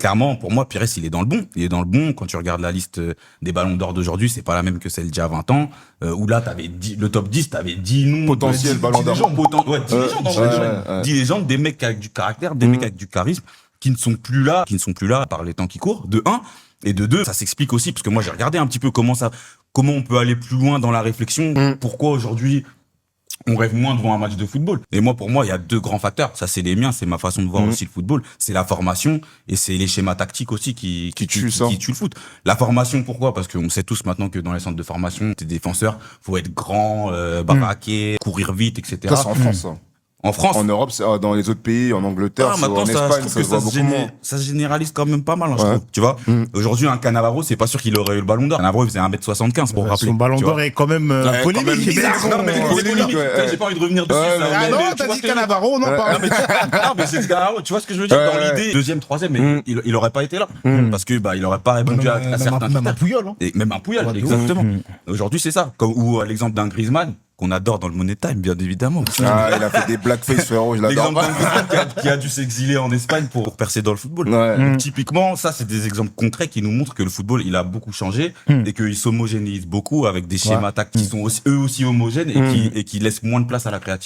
Clairement, pour moi, Pires, il est dans le bon. Il est dans le bon. Quand tu regardes la liste des ballons d'or d'aujourd'hui, c'est pas la même que celle d'il y a 20 ans, où là, le top 10, t'avais 10 noms. Potentiel ballon d'or. 10 légendes, en vrai. 10 légendes, des mecs avec du caractère, des mecs avec du charisme, qui ne sont plus là par les temps qui courent, de un. Et de deux, ça s'explique aussi, parce que moi, j'ai regardé un petit peu comment on peut aller plus loin dans la réflexion. Pourquoi aujourd'hui, on rêve moins devant un match de football. Et moi, pour moi, il y a deux grands facteurs. Ça, c'est les miens, c'est ma façon de voir aussi le football. C'est la formation et c'est les schémas tactiques aussi qui tuent le foot. La formation, pourquoi? Parce qu'on sait tous maintenant que dans les centres de formation, t'es défenseur, faut être grand, baraqué, courir vite, etc. Ça, c'est en France, ça. En France. En Europe, dans les autres pays, en Angleterre, en Espagne, ça se voit beaucoup moins. Ça se généralise quand même pas mal, je trouve. Tu vois, aujourd'hui, un Cannavaro, c'est pas sûr qu'il aurait eu le ballon d'or. Cannavaro, il faisait 1m75 pour rappeler. Son ballon d'or est quand même polémique. Non, mais polémique. J'ai pas envie de revenir dessus. Ah non, t'as dit Cannavaro, non, pas. Non, mais c'est Cannavaro. Tu vois ce que je veux dire? Dans l'idée, deuxième, troisième, mais il aurait pas été là. Parce que, il aurait pas répondu à certains critères. Même un Puyol, hein. Même un Puyol, exactement. Aujourd'hui, c'est ça. Ou l'exemple d'un Griezmann, qu'on adore dans le Money Time, bien évidemment. Ah, il a fait des blackface, frérot, je l'adore. L'exemple d'un Griezmann qui a dû s'exiler en Espagne pour percer dans le football. Donc, typiquement, ça, c'est des exemples concrets qui nous montrent que le football, il a beaucoup changé et qu'il s'homogénéise beaucoup avec des schémas tactiques qui sont eux aussi homogènes et qui laissent moins de place à la créativité.